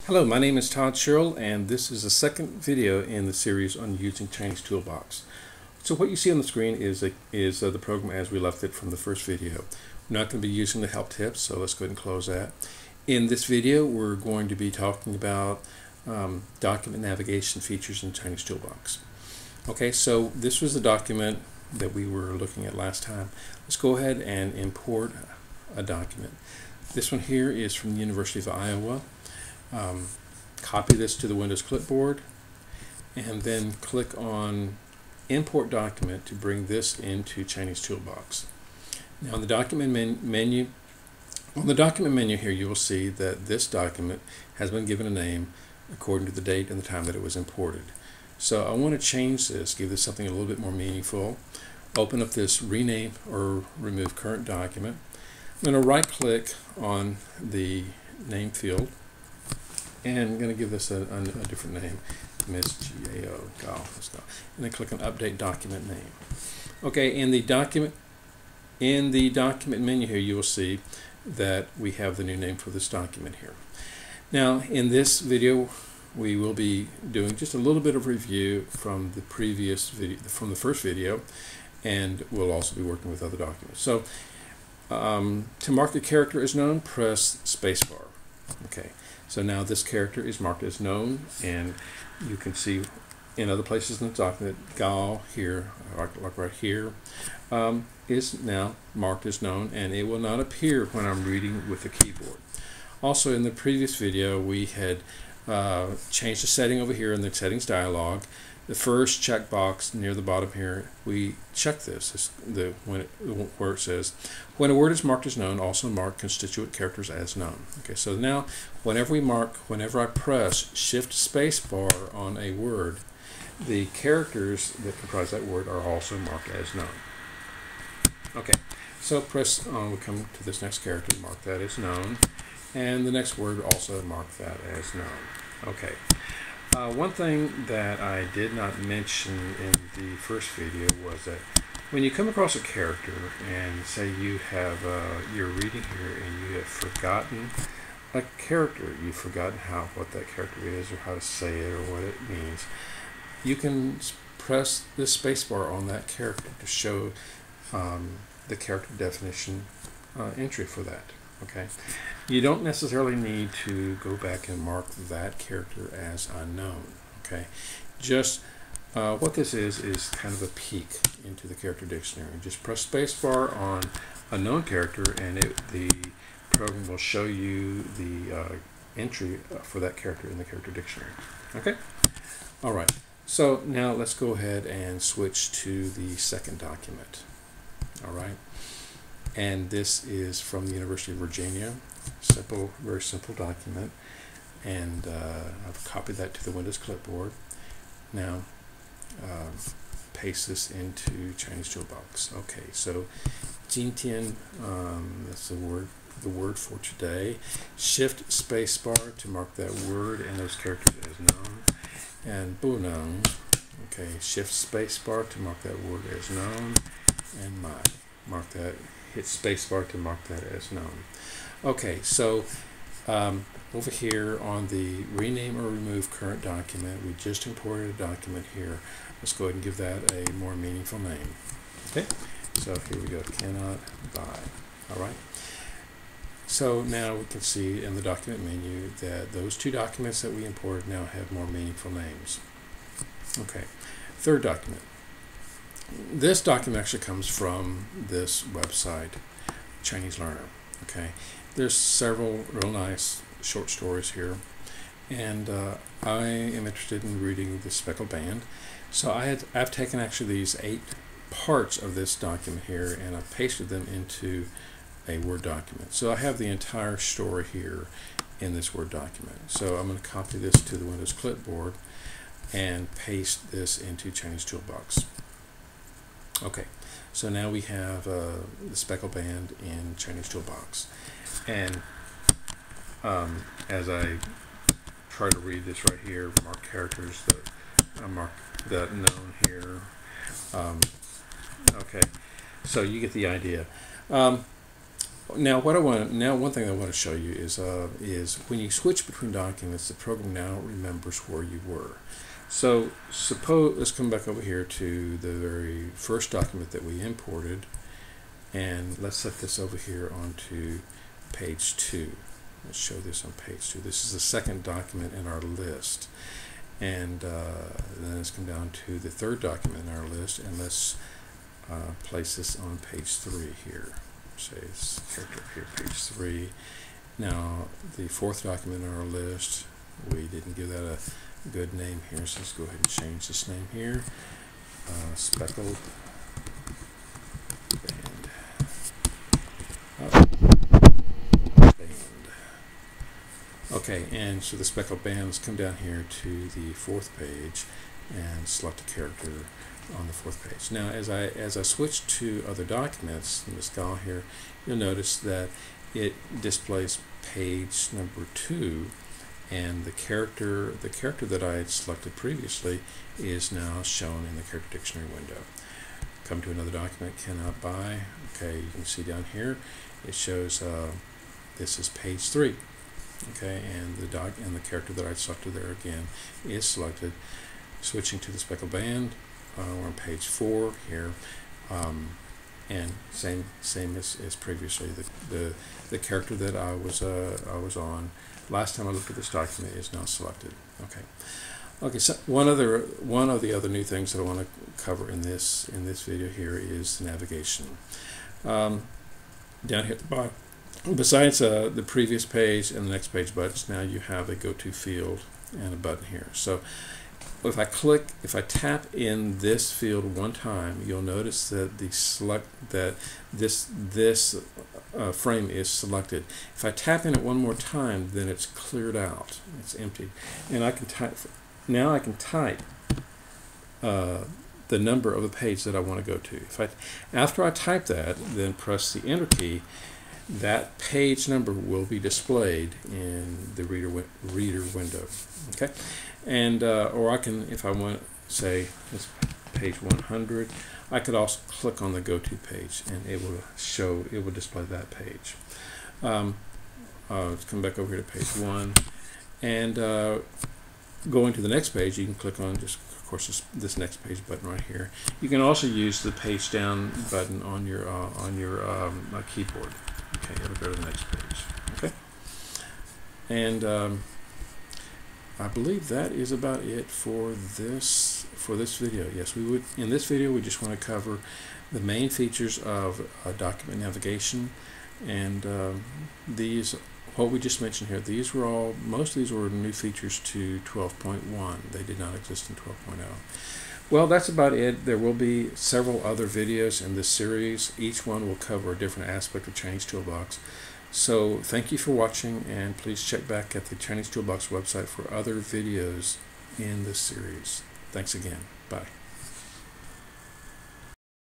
Hello, my name is Todd Sherrill, and this is the second video in the series on using Chinese Toolbox. So what you see on the screen is the program as we left it from the first video. We're not going to be using the help tips, so let's go ahead and close that. In this video, we're going to be talking about document navigation features in Chinese Toolbox. Okay, so this was the document that we were looking at last time. Let's go ahead and import a document. This one here is from the University of Iowa. Copy this to the Windows clipboard and then click on Import Document to bring this into Chinese Toolbox. Now on the document menu here, you will see that this document has been given a name according to the date and the time that it was imported. So I want to change this, give this something a little bit more meaningful. Open up this Rename or Remove Current Document. I'm going to right click on the name field, and I'm going to give this a different name, Miss GAO, and then click on Update Document Name. Okay, in the document menu here, you will see that we have the new name for this document here. Now, in this video, we will be doing just a little bit of review from the previous video, from the first video, and we'll also be working with other documents. So, to mark the character as known, press spacebar. Okay. So now this character is marked as known, and you can see in other places in the document, Gao here, like right here, is now marked as known, and it will not appear when I'm reading with the keyboard. Also, in the previous video, we had changed the setting over here in the settings dialog. The first checkbox near the bottom here, we check this, where it says, when a word is marked as known, also mark constituent characters as known. Okay, so now whenever I press Shift Spacebar on a word, the characters that comprise that word are also marked as known. Okay, so we come to this next character, mark that as known, and the next word also mark that as known. Okay. One thing that I did not mention in the first video was that when you come across a character and say you have you're reading here and you have forgotten a character, you've forgotten what that character is or how to say it or what it means, you can press the spacebar on that character to show the character definition entry for that. Okay, you don't necessarily need to go back and mark that character as unknown. Okay, just what this is kind of a peek into the character dictionary. Just press spacebar on a known character, and the program will show you the entry for that character in the character dictionary. Okay, all right. So now let's go ahead and switch to the second document. All right. And this is from the University of Virginia. Very simple document. And I've copied that to the Windows clipboard. Now, paste this into Chinese Toolbox. Okay, so 今天, that's the word for today. Shift spacebar to mark that word and those characters as known. And 不能, okay, shift spacebar to mark that word as known. And mark that. Hit spacebar to mark that as known. Okay, so over here on the rename or remove current document, we just imported a document here. Let's go ahead and give that a more meaningful name. Okay, so here we go, cannot buy. All right. So now we can see in the document menu that those two documents that we imported now have more meaningful names. Okay, third document. This document actually comes from this website, Chinese Learner. Okay, there's several real nice short stories here, and I am interested in reading the Speckled Band. So I've taken actually these 8 parts of this document here, and I've pasted them into a Word document. So I have the entire story here in this Word document. So I'm going to copy this to the Windows clipboard and paste this into Chinese Toolbox. Okay, so now we have the Speckled Band in Chinese Toolbox, and as I try to read this right here, mark characters that I mark that known here. Okay, so you get the idea. Now, one thing I want to show you is when you switch between documents, the program now remembers where you were. So let's come back over here to the very first document that we imported, and let's set this over here onto page 2. Let's show this on page 2. This is the second document in our list, and then let's come down to the third document in our list, and let's place this on page 3 here. Say it's character up here, page 3. Now, the fourth document in our list, we didn't give that a good name here, so let's go ahead and change this name here. Speckled band. Okay, and so the speckled bands come down here to the fourth page and select a character on the fourth page. Now, as I switch to other documents in this file here, you'll notice that it displays page number 2, and the character that I had selected previously is now shown in the character dictionary window. Come to another document, cannot buy. Okay, you can see down here it shows this is page 3. Okay, and the character that I selected there again is selected. Switching to the speckled band, we're on page 4 here, and same as previously. The character that I was on last time I looked at this document is now selected. Okay. So one of the other new things that I want to cover in this video here is the navigation. Down here at the bottom, besides the previous page and the next page buttons, now you have a go-to field and a button here. So if I tap in this field one time, you'll notice that this frame is selected. If I tap in it one more time, then it's cleared out. It's empty, and I can type. Now I can type the number of the page that I want to go to. After I type that, then press the Enter key, that page number will be displayed in the reader window. Okay, and or I can, if I want, say it's page 100, I could also click on the go-to page, and it will display that page. Let's come back over here to page 1, and going to the next page, you can click on of course, this next page button right here. You can also use the page down button on your keyboard. Okay, it'll go to the next page. Okay, and I believe that is about it for this video. Yes, in this video we just want to cover the main features of document navigation, and what we just mentioned here. Most of these were new features to 12.1. They did not exist in 12.0. Well, that's about it. There will be several other videos in this series. Each one will cover a different aspect of Chinese Toolbox. So thank you for watching, and please check back at the Chinese Toolbox website for other videos in this series. Thanks again. Bye.